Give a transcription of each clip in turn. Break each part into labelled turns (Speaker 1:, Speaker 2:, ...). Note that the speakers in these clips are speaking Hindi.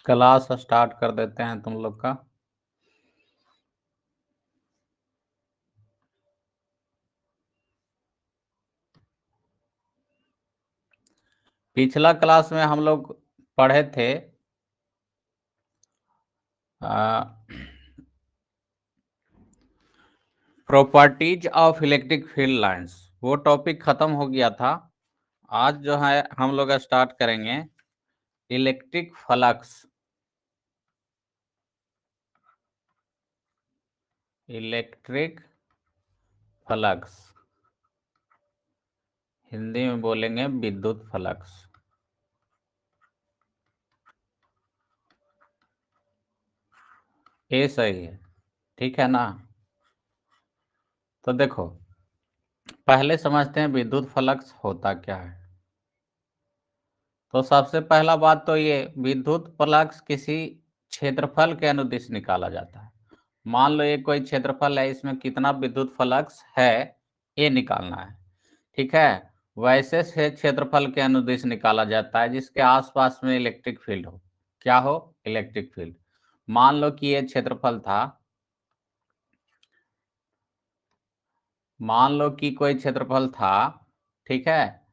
Speaker 1: क्लास स्टार्ट कर देते हैं तुम लोग का। पिछला क्लास में हम लोग पढ़े थे properties of electric field lines. वो टॉपिक खत्म हो गया था। आज जो है हम लोग स्टार्ट करेंगे electric flux. Electric flux Hindi में बोलेंगे विद्युत फ्लक्स। ये सही है, ठीक है ना। तो देखो, पहले समझते हैं विद्युत फ्लक्स होता क्या है। तो सबसे पहला बात तो ये, विद्युत फ्लक्स किसी क्षेत्रफल के अनुदिश निकाला जाता है। मान लो ये कोई क्षेत्रफल है, इसमें कितना विद्युत फ्लक्स है ये निकालना है, ठीक है। वैसे से क्षेत्रफल के अनुदिश निकाला जाता है जिसके आसपास में इलेक्ट्रिक फील्ड हो। क्या हो? Electric field. मान लो कि ये क्षेत्रफल था, मान लो कि कोई क्षेत्रफल था, ठीक है।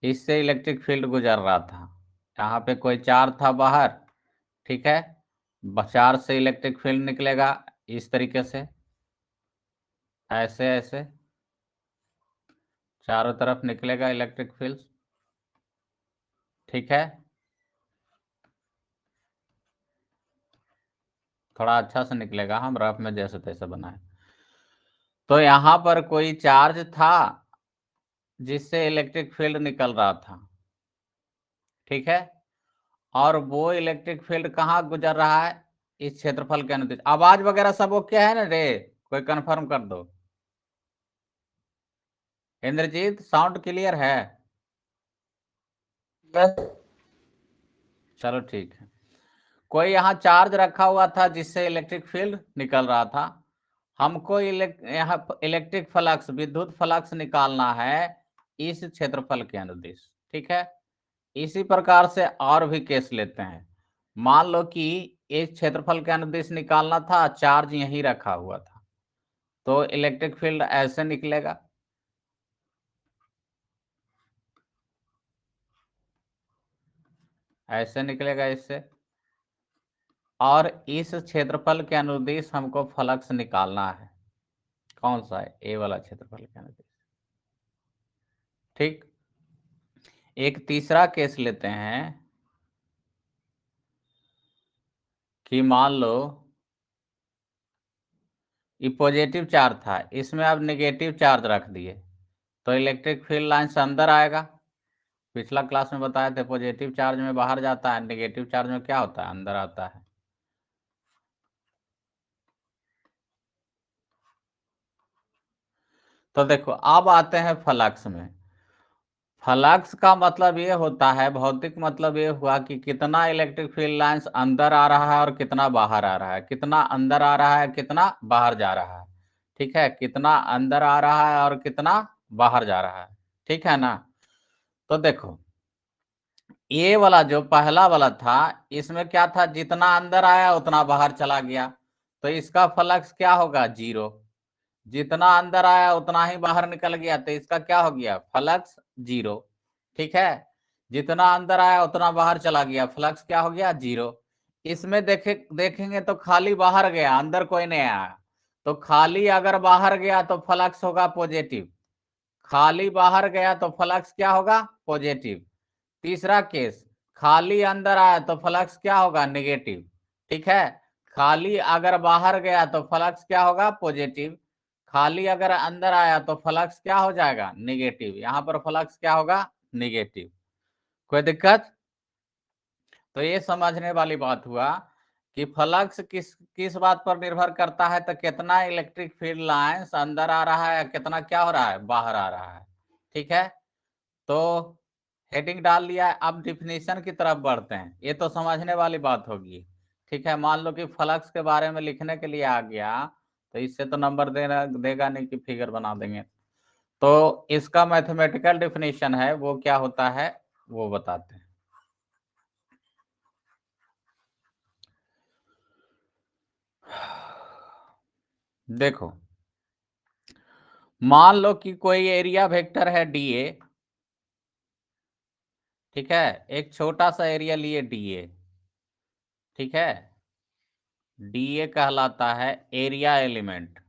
Speaker 1: इससे इलेक्ट्रिक फील्ड गुजर रहा था। यहाँ पे कोई चार्ज था बाहर, ठीक है। चार्ज से इलेक्ट्रिक फील्ड निकलेगा इस तरीके से, ऐसे ऐसे चारों तरफ निकलेगा इलेक्ट्रिक फील्ड, ठीक है। थोड़ा अच्छा से निकलेगा, हम रफ में जैसे तैसे बनाए। तो यहाँ पर कोई चार्ज था जिससे इलेक्ट्रिक फील्ड निकल रहा था, ठीक है। और वो इलेक्ट्रिक फील्ड कहाँ गुजर रहा है? इस क्षेत्रफल के अनुदिश। आवाज वगैरह सब ओके है ना रे? कोई कंफर्म कर दो। इंद्रजीत, साउंड क्लियर है? चलो ठीक है। कोई यहाँ चार्ज रखा हुआ था जिससे इलेक्ट्रिक फील्ड निकल रहा था। हमको यहाँ इलेक्ट्रिक फ्लक्स, विद्युत फ्लक्स निकालना है इस क्षेत्रफल के अनुदिश, ठीक है। इसी प्रकार से और भी केस लेते हैं। मान लो कि इस क्षेत्रफल के अनुदिश निकालना था, चार्ज यहीं रखा हुआ था, तो इलेक्ट्रिक फील्ड ऐसे निकलेगा, ऐसे निकलेगा इससे। और इस क्षेत्रफल के अनुदिश हमको फ्लक्स निकालना है। कौन सा है? ए वाला क्षेत्रफल के अनुदिश, ठीक। एक तीसरा केस लेते हैं कि मान लो ये पॉजिटिव चार्ज था, इसमें अब नेगेटिव चार्ज रख दिए, तो इलेक्ट्रिक फील्ड लाइन से अंदर आएगा। पिछला क्लास में बताए थे पॉजिटिव चार्ज में बाहर जाता है, नेगेटिव चार्ज में क्या होता है? अंदर आता है। तो देखो, अब आते हैं फ्लक्स में। फ्लक्स का मतलब ये होता है, भौतिक मतलब ये हुआ कि कितना इलेक्ट्रिक फील्ड लाइंस अंदर आ रहा है और कितना बाहर आ रहा है, कितना अंदर आ रहा है, कितना बाहर जा रहा है, ठीक है। कितना अंदर आ रहा है और कितना बाहर जा रहा है, ठीक है ना। तो देखो, ये वाला जो पहला वाला था, इसमें क्या था? जितना अंदर आया उतना बाहर चला गया, तो इसका फ्लक्स क्या होगा? जीरो। जितना अंदर आया उतना ही बाहर निकल गया, तो इसका क्या हो गया? फ्लक्स जीरो, ठीक है। जितना अंदर आया उतना बाहर चला गया, फ्लक्स क्या हो गया? जीरो। इसमें देखेंगे तो खाली बाहर गया, अंदर कोई नहीं आया। तो खाली अगर बाहर गया तो फ्लक्स होगा पॉजिटिव, खाली बाहर गया तो फ्लक्स क्या होगा? पॉजिटिव। तीसरा केस, खाली अंदर आया तो फ्लक्स क्या होगा? नेगेटिव, ठीक है। खाली अगर बाहर गया तो फ्लक्स क्या होगा? पॉजिटिव। खाली अगर अंदर आया तो फ्लक्स क्या हो जाएगा? नेगेटिव। यहां पर फ्लक्स क्या होगा? नेगेटिव। कोई दिक्कत? तो ये समझने वाली बात हुआ कि फ्लक्स किस किस बात पर निर्भर करता है, तो कितना इलेक्ट्रिक फील्ड लाइंस अंदर आ रहा है, कितना क्या हो रहा है? बाहर आ रहा है, ठीक है। तो हेडिंग डाल लिया है, अब डिफिनीशन की तरफ बढ़ते हैं। ये तो समझने वाली बात होगी, ठीक है। मान लो कि फ्लक्स के बारे में लिखने के लिए आ गया, तो इससे तो नंबर देगा नहीं कि फिगर बना देंगे। तो इसका मैथमेटिकल डिफिनीशन है, वो क्या होता है वो बताते हैं। देखो, मान लो कि कोई एरिया वेक्टर है डीए, ठीक है, एक छोटा सा एरिया लिए डीए, ठीक है, डीए कहलाता है area element,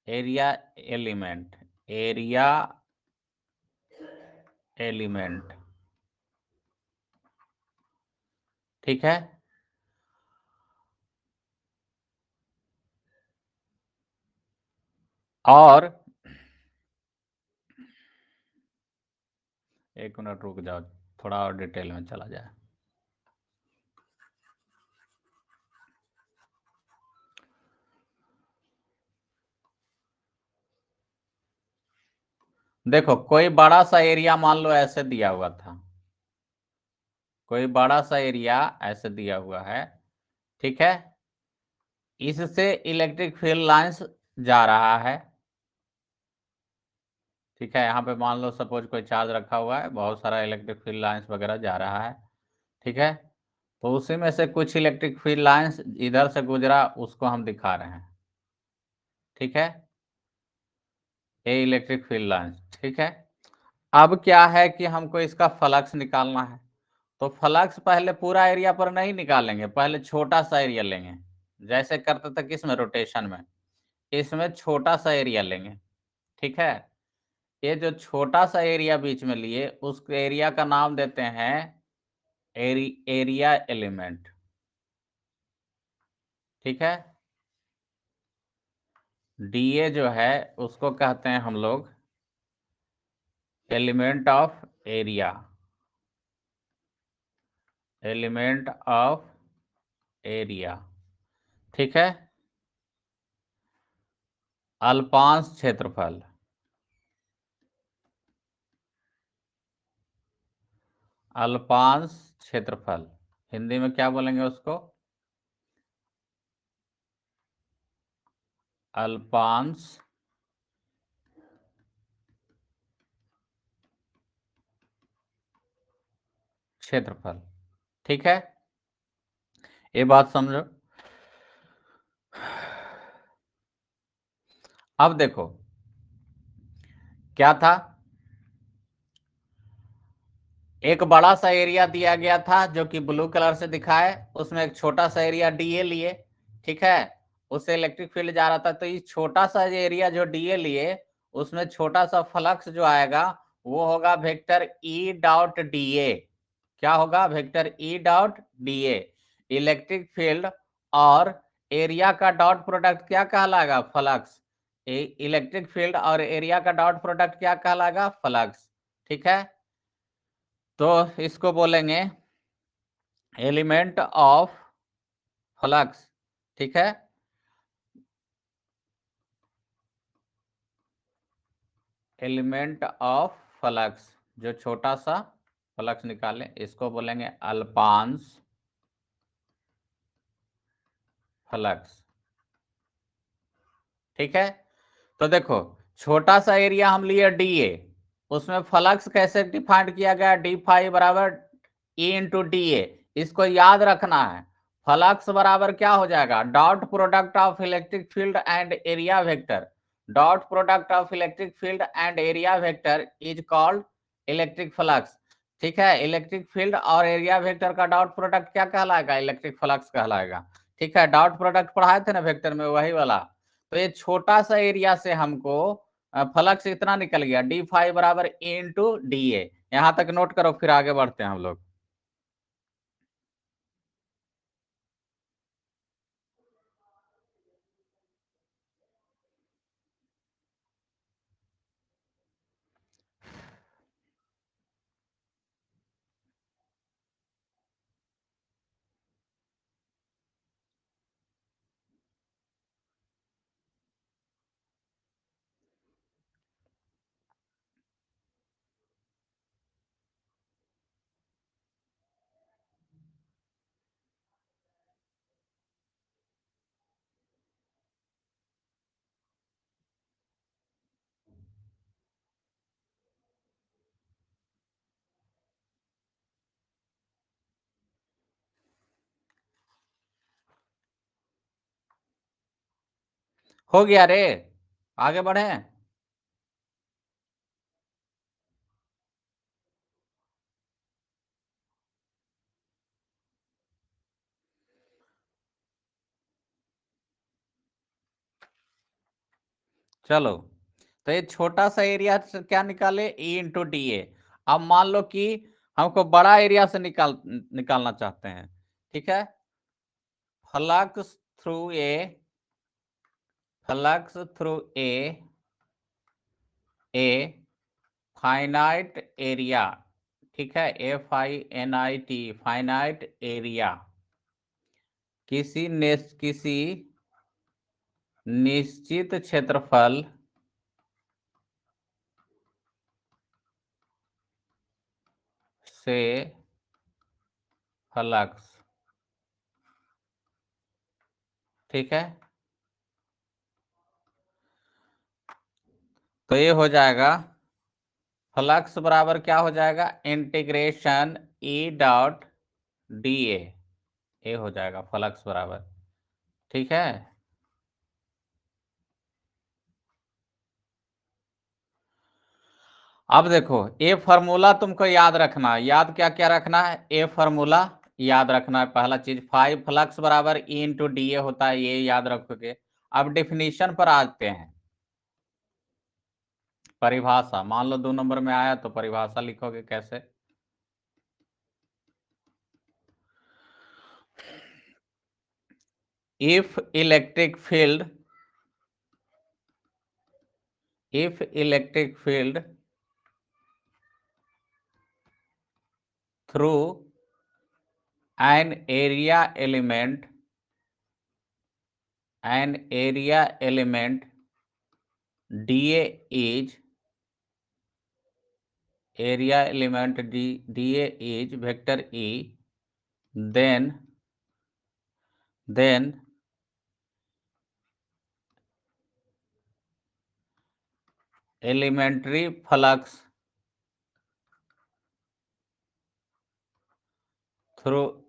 Speaker 1: area element, area element, ठीक है। और एक मिनट रुक जाओ, थोड़ा और डिटेल में चला जाए। देखो, कोई बड़ा सा एरिया मान लो ऐसे दिया हुआ था, कोई बड़ा सा एरिया ऐसे दिया हुआ है, ठीक है, इससे इलेक्ट्रिक फील्ड लाइंस जा रहा है, ठीक है, यहाँ पे मान लो सपोज कोई चार्ज रखा हुआ है, बहुत सारा इलेक्ट्रिक फील्ड लाइंस वगैरह जा रहा है, ठीक है, तो उसी में से कुछ इलेक्ट्रिक फील्ड लाइंस इधर से गुजरा, उसको हम दिखा रहे हैं, ठीक है, ये इलेक्ट्रिक फील्ड लाइंस, ठीक है। अब क्या है कि हमको इसका फ्लक्स निकालना है, तो फ्लक्स पहले पूरा एरिया पर नहीं निकालेंगे, पहले छोटा सा एरिया लेंगे, जैसे करते थे किसमें, रोटेशन में, इसमें छोटा सा एरिया लेंगे, ठीक है। ये जो छोटा सा एरिया बीच में लिए, उस एरिया का नाम देते हैं एरिया एलिमेंट, ठीक है। डीए जो है उसको कहते हैं हम लोग element of area, element of area, ठीक है। अल्पांश क्षेत्रफल, अल्पांश क्षेत्रफल, हिंदी में क्या बोलेंगे उसको, अल्पांश क्षेत्रफल, ठीक है, ये बात समझो। अब देखो क्या था, एक बड़ा सा एरिया दिया गया था जो कि ब्लू कलर से दिखा है, उसमें एक छोटा सा एरिया डीए लिए, ठीक है, उससे इलेक्ट्रिक फील्ड जा रहा था, तो ये छोटा सा एरिया जो डीए लिए, उसमें छोटा सा फ्लक्स जो आएगा वो होगा वेक्टर ई डॉट डीए, क्या होगा, vector E dot DA, electric field और एरिया का डॉट प्रोडक्ट क्या कहलाएगा, फ्लक्स, इलेक्ट्रिक फील्ड और एरिया का डॉट प्रोडक्ट क्या कहलाएगा, फ्लक्स, ठीक है। तो इसको बोलेंगे एलिमेंट ऑफ फ्लक्स, ठीक है, एलिमेंट ऑफ फ्लक्स, जो छोटा सा फ्लक्स निकाले इसको बोलेंगे अल्पांश फ्लक्स, ठीक है। तो देखो, छोटा सा एरिया हम लिए डीए, उसमें फ्लक्स कैसे डिफाइंड किया गया, डी फाई बराबर ई इंटू डी ए, इसको याद रखना है। फ्लक्स बराबर क्या हो जाएगा, dot product of electric field and area vector, dot product of electric field and area vector is called electric flux, ठीक है। इलेक्ट्रिक फील्ड और एरिया वेक्टर का डॉट प्रोडक्ट क्या कहलाएगा, इलेक्ट्रिक फ्लक्स कहलाएगा, ठीक है। डॉट प्रोडक्ट पढ़ाए थे ना वेक्टर में, वही वाला। तो ये छोटा सा एरिया से हमको फ्लक्स इतना निकल गया, डी फाइव बराबर इंटू डी ए, यहां तक नोट करो, फिर आगे बढ़ते हैं हम लोग। हो गया रे, आगे बढ़े। चलो, तो ये छोटा सा एरिया से क्या निकाले, ई इंटू डी ए। अब मान लो कि हमको बड़ा एरिया से निकालना चाहते हैं, ठीक है। Flux through A, flux through a finite area, ठीक है, FINIT, फाइनाइट एरिया, किसी निश्चित क्षेत्रफल से फ्लक्स, ठीक है। तो ये हो जाएगा फ्लक्स बराबर क्या हो जाएगा, integration E dot D A हो जाएगा फ्लक्स बराबर, ठीक है। अब देखो, ए फार्मूला तुमको याद रखना है। याद क्या क्या रखना है, ए फार्मूला याद रखना है। पहला चीज 5 फ्लक्स बराबर ई इंटू डी ए होता है, ये याद रखोगे। अब डिफिनीशन पर आते हैं। परिभाषा, मान लो 2 नंबर में आया तो परिभाषा लिखोगे कैसे। If electric field, if electric field through an area element, dA is, area element dA is vector E, then elementary flux through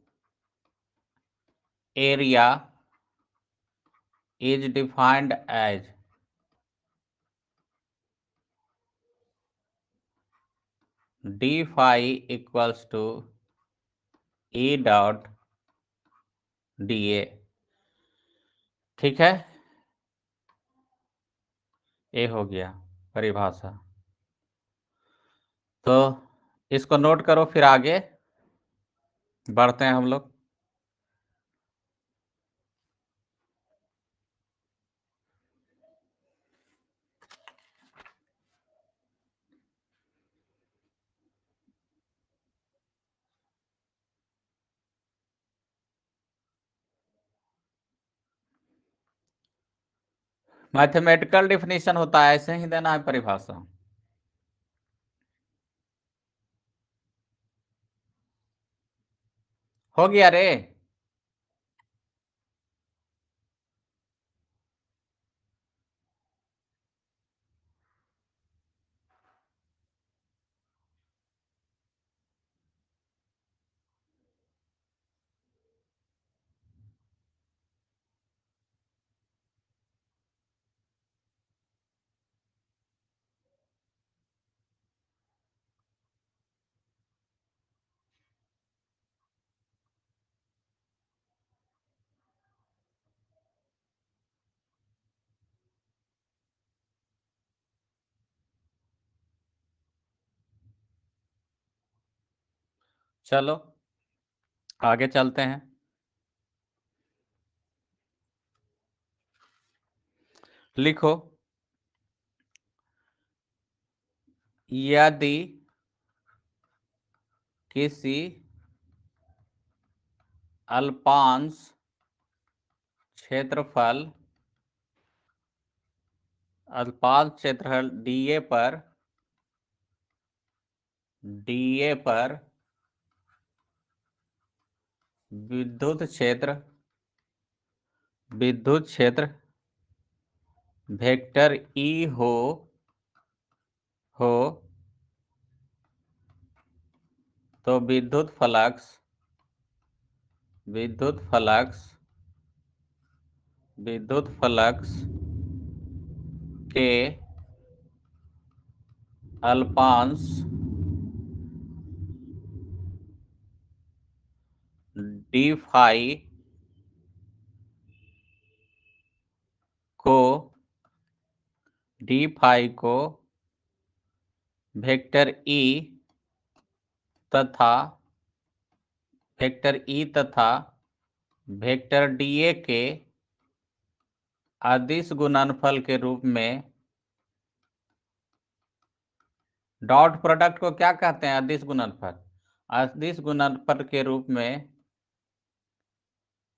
Speaker 1: area is defined as d phi equals to E dot dA, ठीक है। ये हो गया परिभाषा। तो इसको नोट करो, फिर आगे बढ़ते हैं हम लोग। मैथमेटिकल डिफिनीशन होता है, ऐसे ही देना है परिभाषा। हो गया रे। चलो आगे चलते हैं। लिखो, यदि किसी अल्पांश क्षेत्रफल डीए पर विद्युत क्षेत्र वेक्टर ई हो तो विद्युत फ्लक्स के अल्पांश डी फाई को वेक्टर ई तथा वेक्टर डीए के अदिश गुणनफल के रूप में, डॉट प्रोडक्ट को क्या कहते हैं? अदिश गुणनफल। अदिश गुणनफल के रूप में,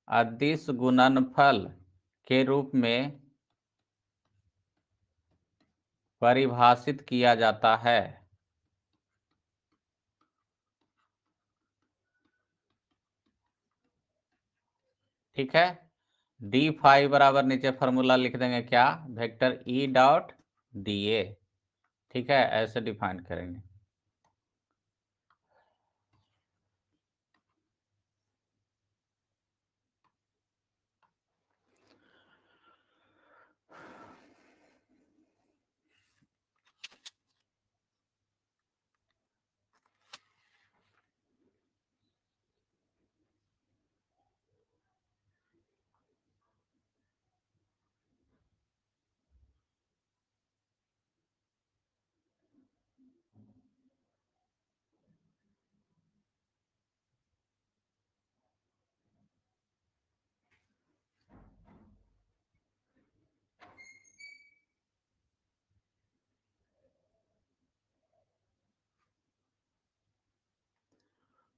Speaker 1: अदिश गुणनफल के रूप में परिभाषित किया जाता है। ठीक है, डी फाई बराबर नीचे फॉर्मूला लिख देंगे क्या? Vector E dot D A. ठीक है, ऐसे डिफाइन करेंगे।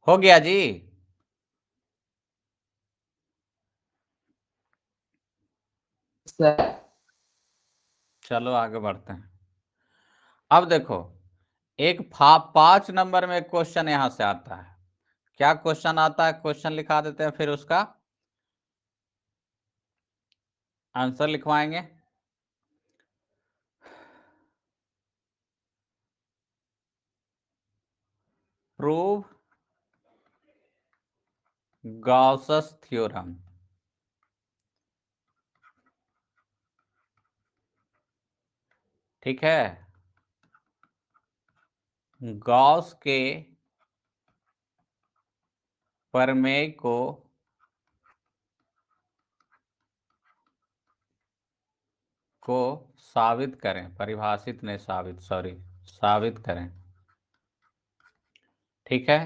Speaker 1: हो गया जी। चलो आगे बढ़ते हैं। अब देखो, एक 5 नंबर में क्वेश्चन यहां से आता है। क्या क्वेश्चन आता है? क्वेश्चन लिखा देते हैं, फिर उसका आंसर लिखवाएंगे। Prove Gauss's theorem. ठीक है, गॉस के प्रमेय को साबित करें। परिभाषित नहीं, साबित, सॉरी, साबित करें। ठीक है,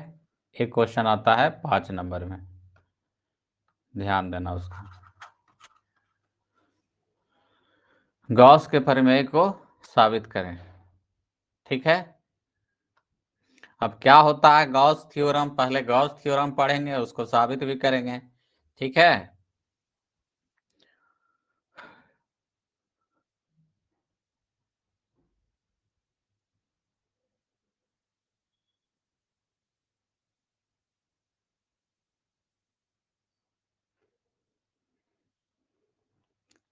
Speaker 1: एक क्वेश्चन आता है 5 नंबर में, ध्यान देना उसका। गॉस के प्रमेय को साबित करें। ठीक है, अब क्या होता है गॉस थ्योरम? पहले गॉस थ्योरम पढ़ेंगे, उसको साबित भी करेंगे। ठीक है,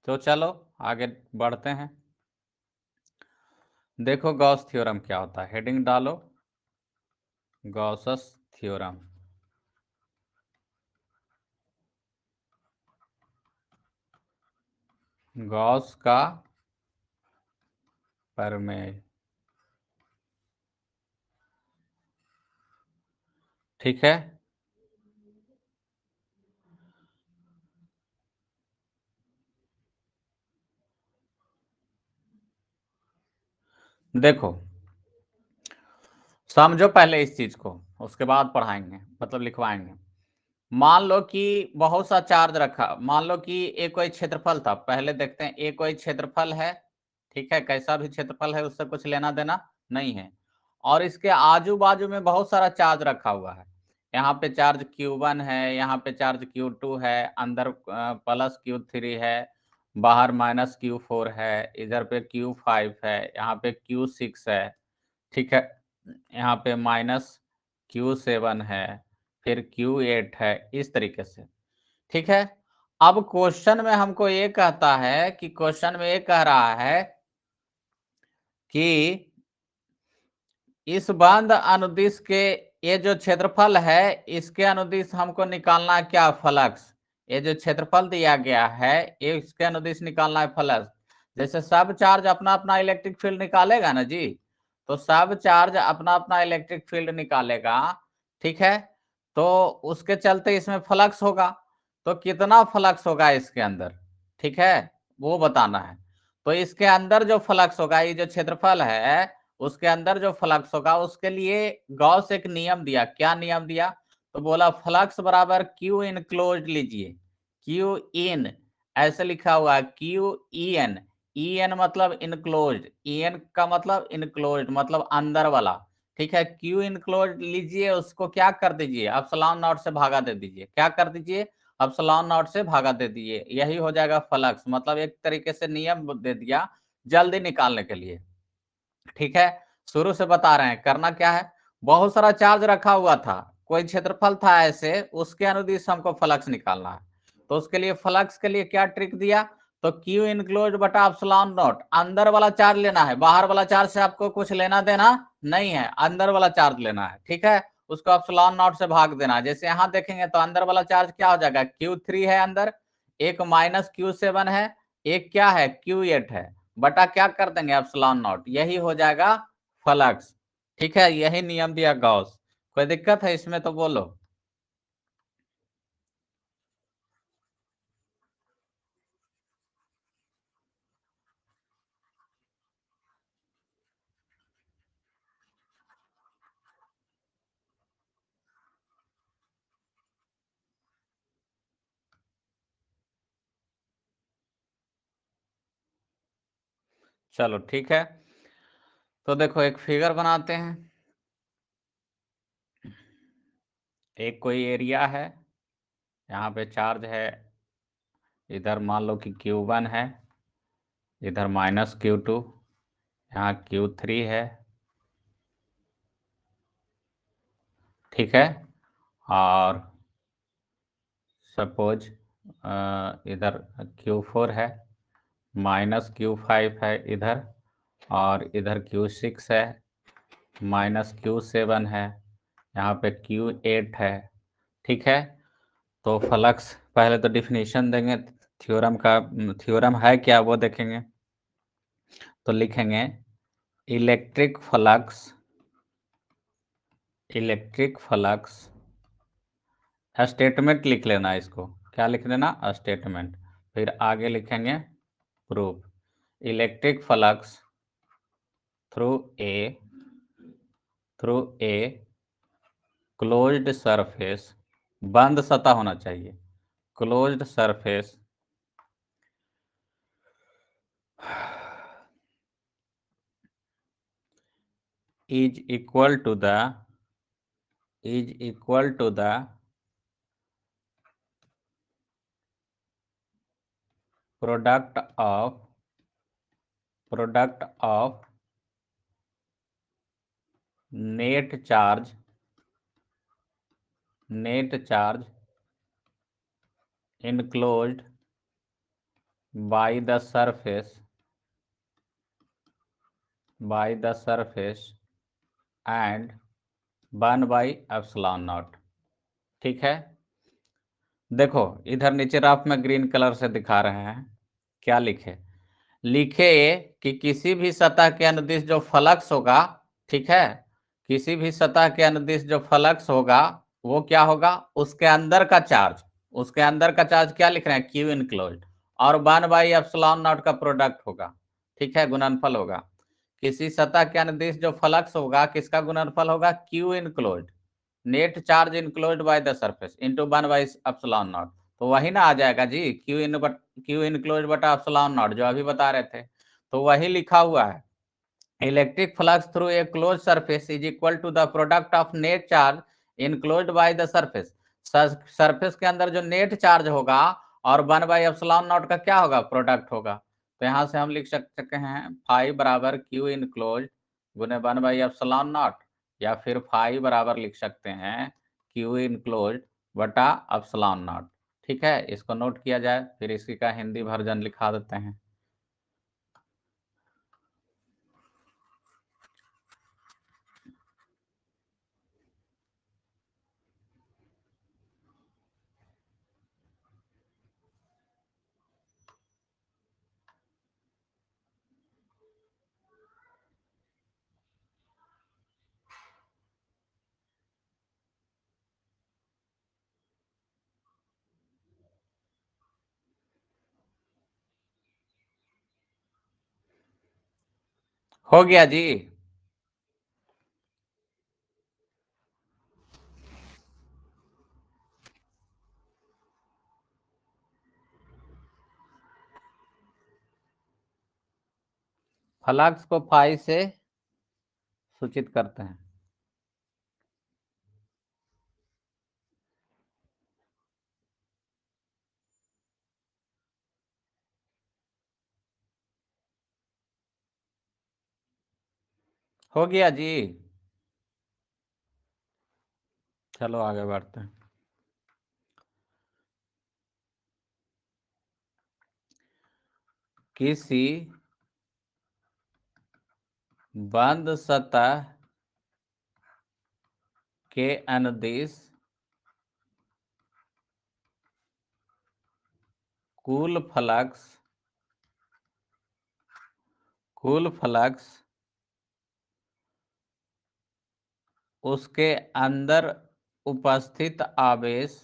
Speaker 1: तो चलो आगे बढ़ते हैं। देखो गॉस थ्योरम क्या होता है, हेडिंग डालो, गॉसस थ्योरम। गॉस का प्रमेय। ठीक है, देखो समझो पहले इस चीज को, उसके बाद पढ़ाएंगे, मतलब लिखवाएंगे। मान लो कि बहुत सा चार्ज रखा, मान लो कि एक कोई क्षेत्रफल था, पहले देखते हैं, एक कोई क्षेत्रफल है। ठीक है, कैसा भी क्षेत्रफल है उससे कुछ लेना देना नहीं है, और इसके आजू बाजू में बहुत सारा चार्ज रखा हुआ है। यहाँ पे चार्ज Q1 है, यहाँ पे चार्ज Q2 है, अंदर प्लस Q3 है, बाहर माइनस Q4 है, इधर पे Q5 है, यहाँ पे Q6 है। ठीक है, यहाँ पे माइनस Q7 है, फिर Q8 है, इस तरीके से। ठीक है, अब क्वेश्चन में हमको ये कहता है कि, क्वेश्चन में ये कह रहा है कि इस बंद अनुदिश के ये जो क्षेत्रफल है, इसके अनुदिश हमको निकालना है क्या? फ्लक्स। ये जो क्षेत्रफल दिया गया है, ये इसके अनुदिश निकालना है फ्लक्स। जैसे सब चार्ज अपना अपना इलेक्ट्रिक फील्ड निकालेगा ना जी, तो सब चार्ज अपना अपना इलेक्ट्रिक फील्ड निकालेगा, ठीक है। तो उसके चलते इसमें फ्लक्स होगा, तो कितना फ्लक्स होगा इसके अंदर, ठीक है, वो बताना है। तो इसके अंदर जो फ्लक्स होगा, ये जो क्षेत्रफल है उसके अंदर जो फ्लक्स होगा, उसके लिए गॉस एक नियम दिया। क्या नियम दिया? तो बोला फ्लक्स बराबर क्यू इन क्लोज लीजिए, क्यू इन ऐसे लिखा हुआ है, Q E N, E N मतलब इनक्लोज्ड, ई एन का मतलब इनक्लोज्ड मतलब अंदर वाला, ठीक है। क्यू इनक्लोज्ड लीजिए, उसको क्या कर दीजिए, एप्सिलॉन नॉट से भागा दे दीजिए। क्या कर दीजिए? एप्सिलॉन नॉट से भागा दे दीजिए, यही हो जाएगा फ्लक्स। मतलब एक तरीके से नियम दे दिया जल्दी निकालने के लिए, ठीक है। शुरू से बता रहे हैं करना क्या है। बहुत सारा चार्ज रखा हुआ था, कोई क्षेत्रफल था ऐसे, उसके अनुदिश हमको फ्लक्स निकालना है। तो उसके लिए फ्लक्स के लिए क्या ट्रिक दिया? तो क्यू इनक्लोज बटा एप्सिलॉन नॉट, अंदर वाला चार्ज लेना है, बाहर वाला चार्ज से आपको कुछ लेना देना नहीं है, अंदर वाला चार्ज लेना है, ठीक है। उसको एप्सिलॉन नॉट से भाग देना है। जैसे यहां देखेंगे तो अंदर वाला चार्ज क्या हो जाएगा, Q3 है अंदर, एक माइनस Q7 है, एक क्या है Q8 है, बटा क्या कर देंगे एप्सिलॉन नॉट, यही हो जाएगा फ्लक्स, ठीक है। यही नियम दिया गॉस। कोई दिक्कत है इसमें तो बोलो। चलो ठीक है, तो देखो एक फिगर बनाते हैं। एक कोई एरिया है, यहाँ पे चार्ज है, इधर मान लो कि Q1 है, इधर माइनस Q2, यहाँ Q3 है, ठीक है। और सपोज इधर Q4 है, माइनस Q5 है इधर, और इधर Q6 है, माइनस Q7 है, यहाँ पे Q8 है, ठीक है। तो फ्लक्स पहले तो डिफिनीशन देंगे, थ्योरम का, थ्योरम है क्या वो देखेंगे। तो लिखेंगे electric flux, electric flux statement लिख लेना, इसको क्या लिख देना, स्टेटमेंट। फिर आगे लिखेंगे proof. Electric flux through A, through a closed surface, बंद सतह होना चाहिए, closed surface is equal to the, is equal to the product of, product of net charge, net charge enclosed by the surface, by the surface and 1 by epsilon not, ठीक है। देखो इधर नीचे रफ में ग्रीन कलर से दिखा रहे हैं, क्या लिखे, लिखे कि किसी भी सतह के अनुदिश जो फ्लक्स होगा, ठीक है, किसी भी सतह के अनुदिश जो फ्लक्स होगा वो क्या होगा, उसके अंदर का चार्ज, उसके अंदर का चार्ज क्या लिख रहे हैं, क्यू इनक्लोज्ड, और 1/एप्सिलॉन नॉट का प्रोडक्ट होगा, ठीक है, गुणनफल होगा। किसी सतह के अनुदिश जो फ्लक्स होगा किसका गुणनफल होगा, Q enclosed, net charge enclosed by the surface into 1/एप्सिलॉन नॉट। तो वही ना आ जाएगा जी, क्यू इनक्लोज बटा एप्सिलॉन नॉट, जो अभी बता रहे थे, तो वही लिखा हुआ है। Electric flux through a close surface is equal to the product of net charge enclosed by the surface. Surface के अंदर जो नेट चार्ज होगा और 1/एप्सिलॉन नॉट का क्या होगा, प्रोडक्ट होगा। तो यहाँ से हम लिख सकते हैं फाइव बराबर क्यू इनक्लोज गुने 1/एप्सिलॉन नॉट, या फिर फाइव बराबर लिख सकते हैं क्यू इनक्लोज बटा एप्सिलॉन नॉट, ठीक है। इसको नोट किया जाए, फिर इसी का हिंदी वर्जन लिखा देते हैं। हो गया जी। फ्लक्स को फाई से सूचित करते हैं। हो गया जी। चलो आगे बढ़ते हैं। किसी बंद सतह के अनुदिश कुल फ्लक्स उसके अंदर उपस्थित आवेश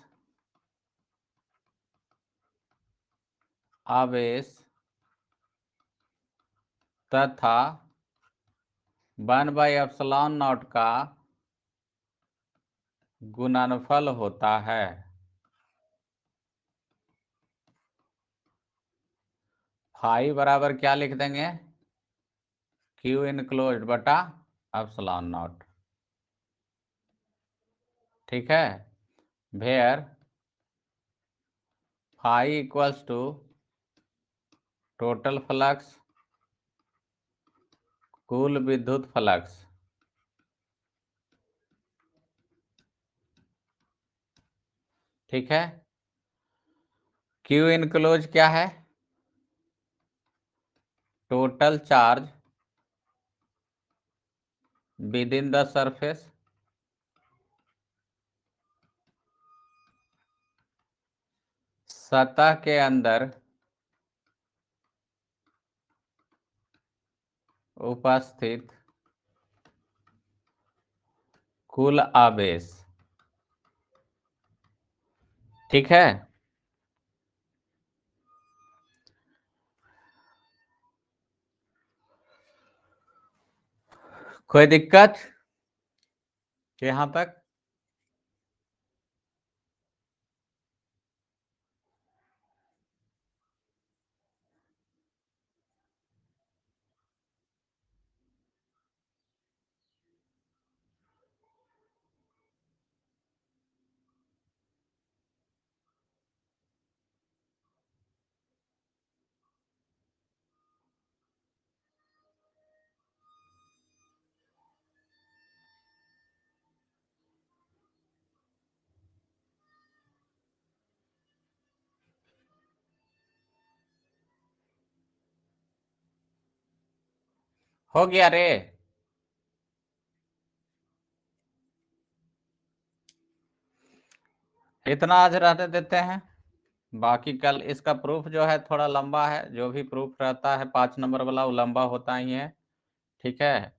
Speaker 1: तथा 1/ε0 का गुणनफल होता है। फाई बराबर क्या लिख देंगे? क्यू इनक्लोज्ड बटा ε0। ठीक है। Where phi equals to total flux कुल विद्युत फ्लक्स। ठीक है। क्यू इनक्लोज क्या है? Total charge within the surface सतह के अंदर उपस्थित कुल आवेश। ठीक है। कोई दिक्कत यहां तक? हो गया रे। इतना आज रहने देते हैं। बाकी कल इसका प्रूफ जो है थोड़ा लंबा है। जो भी प्रूफ रहता है 5 नंबर वाला वो लंबा होता ही है। ठीक है।